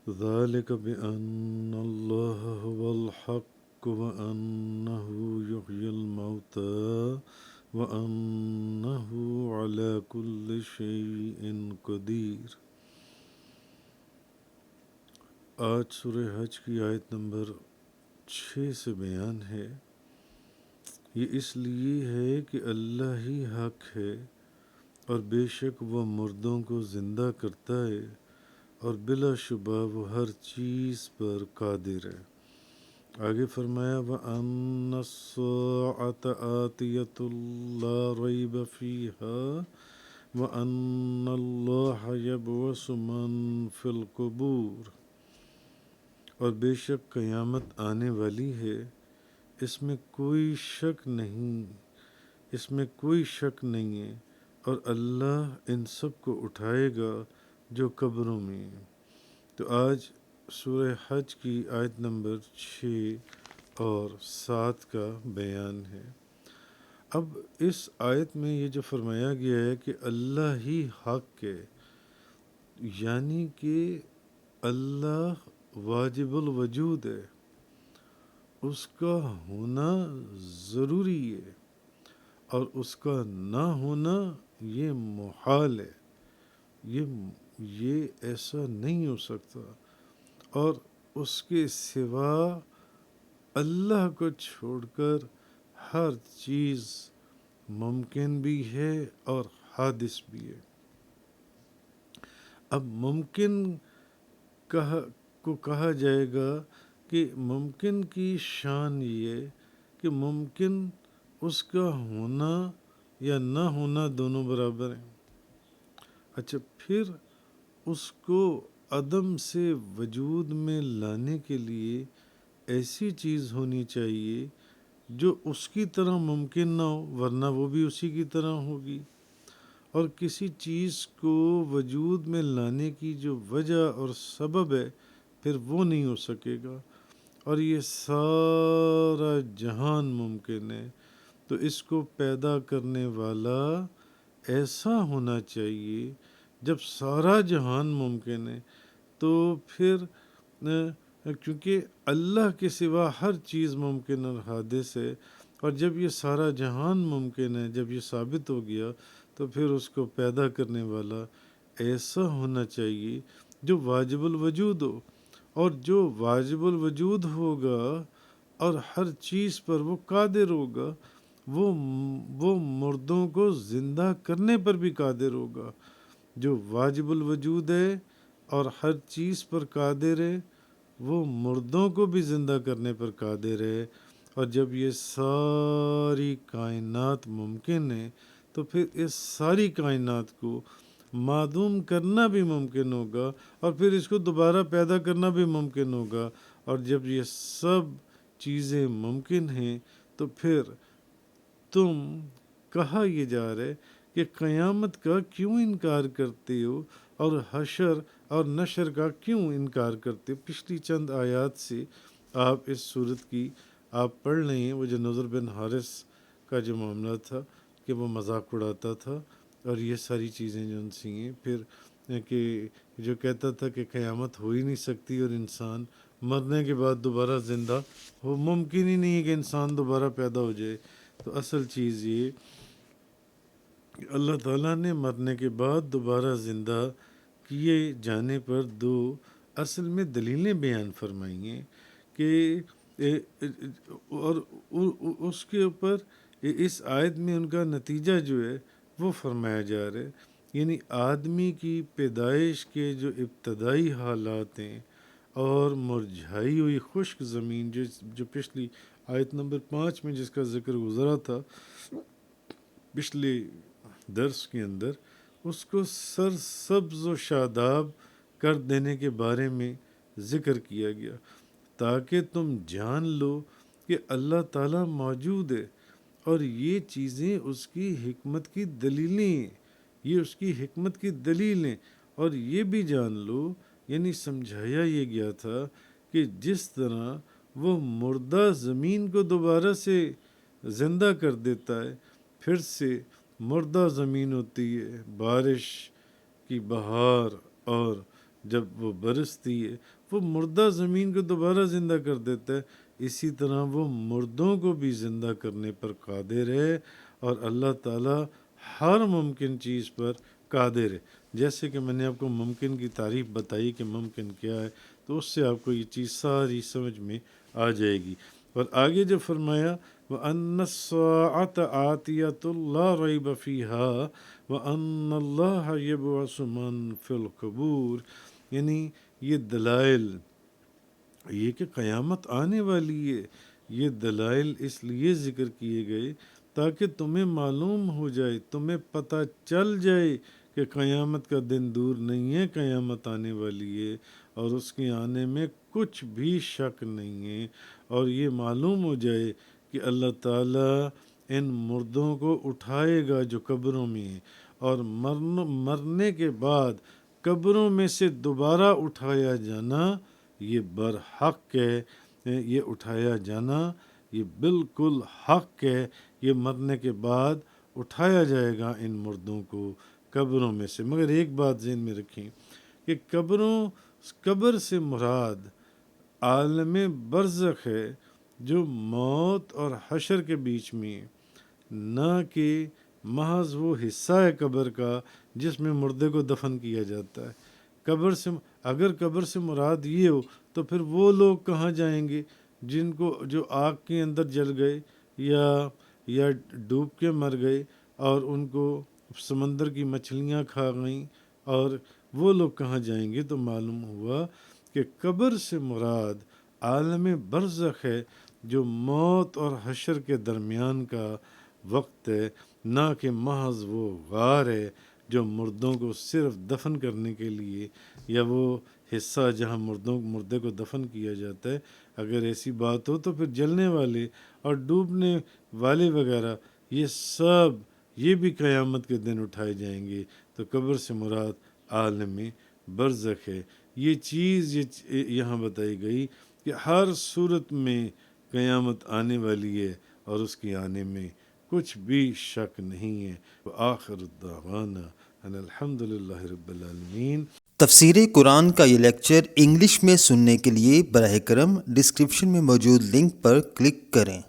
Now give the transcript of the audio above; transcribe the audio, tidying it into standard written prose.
ذلك بأن الله هو الحق وأنه يحيي الموتى وأنه على كل شيء قدير۔ آج سورہ حج کی آیت نمبر 6 سے بیان ہے۔ یہ اس لیے ہے کہ اللہ ہی حق ہے اور بے شک وہ مردوں کو زندہ کرتا ہے اور بلا شبہ وہ ہر چیز پر قادر ہے۔ آگے فرمایا وَأَنَّ السَّاعَةَ آتِيَةٌ لَا رَيْبَ فِيهَا وَأَنَّ اللَّهَ يَبْعَثُ مَن فِي الْقُبُورِ، اور بے شک قیامت آنے والی ہے، اس میں کوئی شک نہیں ہے، اور اللہ ان سب کو اٹھائے گا جو قبروں میں ہیں۔ تو آج سورہ حج کی آیت نمبر 6 اور 7 کا بیان ہے۔ اب اس آیت میں یہ جو فرمایا گیا ہے کہ اللہ ہی حق ہے، یعنی کہ اللہ واجب الوجود ہے، اس کا ہونا ضروری ہے اور اس کا نہ ہونا یہ محال ہے، یہ ایسا نہیں ہو سکتا، اور اس کے سوا اللہ کو چھوڑ کر ہر چیز ممکن بھی ہے اور حادث بھی ہے۔ اب ممکن کو کہا جائے گا کہ ممکن کی شان یہ کہ ممکن اس کا ہونا یا نہ ہونا دونوں برابر ہیں۔ اچھا، پھر اس کو عدم سے وجود میں لانے کے لیے ایسی چیز ہونی چاہیے جو اس کی طرح ممکن نہ ہو، ورنہ وہ بھی اسی کی طرح ہوگی، اور کسی چیز کو وجود میں لانے کی جو وجہ اور سبب ہے پھر وہ نہیں ہو سکے گا، اور یہ سارا جہان ممکن ہے، تو اس کو پیدا کرنے والا ایسا ہونا چاہیے۔ جب سارا جہان ممکن ہے تو پھر کیونکہ اللہ کے سوا ہر چیز ممکن اور حادث ہے، اور جب یہ سارا جہان ممکن ہے، جب یہ ثابت ہو گیا تو پھر اس کو پیدا کرنے والا ایسا ہونا چاہیے جو واجب الوجود ہو، اور جو واجب الوجود ہوگا اور ہر چیز پر وہ قادر ہوگا، وہ مردوں کو زندہ کرنے پر بھی قادر ہوگا۔ جو واجب الوجود ہے اور ہر چیز پر قادر ہے، وہ مردوں کو بھی زندہ کرنے پر قادر ہے، اور جب یہ ساری کائنات ممکن ہے تو پھر اس ساری کائنات کو معدوم کرنا بھی ممکن ہوگا، اور پھر اس کو دوبارہ پیدا کرنا بھی ممکن ہوگا، اور جب یہ سب چیزیں ممکن ہیں تو پھر تم کہا یہ جا رہا ہے کہ قیامت کا کیوں انکار کرتے ہو اور حشر اور نشر کا کیوں انکار کرتے ہو۔ پچھلی چند آیات سے آپ اس صورت کی آپ پڑھ لیں، وہ جو نضر بن حارث کا جو معاملہ تھا کہ وہ مذاق اڑاتا تھا، اور یہ ساری چیزیں جو ان سی ہیں، پھر کہ جو کہتا تھا کہ قیامت ہو ہی نہیں سکتی اور انسان مرنے کے بعد دوبارہ زندہ ہو، ممکن ہی نہیں ہے کہ انسان دوبارہ پیدا ہو جائے۔ تو اصل چیز یہ کہ اللہ تعالیٰ نے مرنے کے بعد دوبارہ زندہ کیے جانے پر دو اصل میں دلیلیں بیان فرمائی ہیں کہ اور اس کے اوپر اس آیت میں ان کا نتیجہ جو ہے وہ فرمایا جا رہا ہے، یعنی آدمی کی پیدائش کے جو ابتدائی حالات ہیں اور مرجھائی ہوئی خشک زمین جو پچھلی آیت نمبر 5 میں جس کا ذکر گزرا تھا پچھلے درس کے اندر، اس کو سرسبز و شاداب کر دینے کے بارے میں ذکر کیا گیا، تاکہ تم جان لو کہ اللہ تعالیٰ موجود ہے، اور یہ چیزیں اس کی حکمت کی دلیلیں ہیں، یہ اس کی حکمت کی دلیل ہیں، اور یہ بھی جان لو، یعنی سمجھایا یہ گیا تھا کہ جس طرح وہ مردہ زمین کو دوبارہ سے زندہ کر دیتا ہے، پھر سے مردہ زمین ہوتی ہے، بارش کی بہار اور جب وہ برستی ہے وہ مردہ زمین کو دوبارہ زندہ کر دیتا ہے، اسی طرح وہ مردوں کو بھی زندہ کرنے پر قادر ہے، اور اللہ تعالیٰ ہر ممکن چیز پر قادر ہے۔ جیسے کہ میں نے آپ کو ممکن کی تعریف بتائی کہ ممکن کیا ہے، تو اس سے آپ کو یہ چیز ساری سمجھ میں آ جائے گی۔ اور آگے جو فرمایا وَأَنَّ السَّاعَةَ آتِيَةٌ لَا رَيْبَ فِيهَا وَأَنَّ اللَّهَ يَبْعَثُ مَن فِي الْقُبُورِ، یعنی یہ دلائل، یہ کہ قیامت آنے والی ہے، یہ دلائل اس لیے ذکر کیے گئے تاکہ تمہیں معلوم ہو جائے، تمہیں پتہ چل جائے کہ قیامت کا دن دور نہیں ہے، قیامت آنے والی ہے اور اس کے آنے میں کچھ بھی شک نہیں ہے، اور یہ معلوم ہو جائے کہ اللہ تعالیٰ ان مردوں کو اٹھائے گا جو قبروں میں ہیں، اور مرنے کے بعد قبروں میں سے دوبارہ اٹھایا جانا یہ برحق ہے، یہ اٹھایا جانا یہ بالکل حق ہے، یہ مرنے کے بعد اٹھایا جائے گا ان مردوں کو قبروں میں سے۔ مگر ایک بات ذہن میں رکھیں کہ قبر سے مراد عالم برزخ ہے جو موت اور حشر کے بیچ میں ہے، نہ کہ محض وہ حصہ ہے قبر کا جس میں مردے کو دفن کیا جاتا ہے۔ اگر قبر سے مراد یہ ہو تو پھر وہ لوگ کہاں جائیں گے جو آگ کے اندر جل گئے یا ڈوب کے مر گئے اور ان کو سمندر کی مچھلیاں کھا گئیں، اور وہ لوگ کہاں جائیں گے؟ تو معلوم ہوا کہ قبر سے مراد عالم برزخ ہے جو موت اور حشر کے درمیان کا وقت ہے، نہ کہ محض وہ غار ہے جو مردوں کو صرف دفن کرنے کے لیے، یا وہ حصہ جہاں مردے کو دفن کیا جاتا ہے۔ اگر ایسی بات ہو تو پھر جلنے والے اور ڈوبنے والے وغیرہ یہ بھی قیامت کے دن اٹھائے جائیں گے۔ تو قبر سے مراد عالم برزخ ہے۔ یہ چیز یہاں بتائی گئی کہ ہر صورت میں قیامت آنے والی ہے اور اس کے آنے میں کچھ بھی شک نہیں ہے۔ وآخر الدعوانا ان الحمد للہ رب العالمین۔ تفسیر قرآن کا یہ لیکچر انگلش میں سننے کے لیے براہ کرم ڈسکرپشن میں موجود لنک پر کلک کریں۔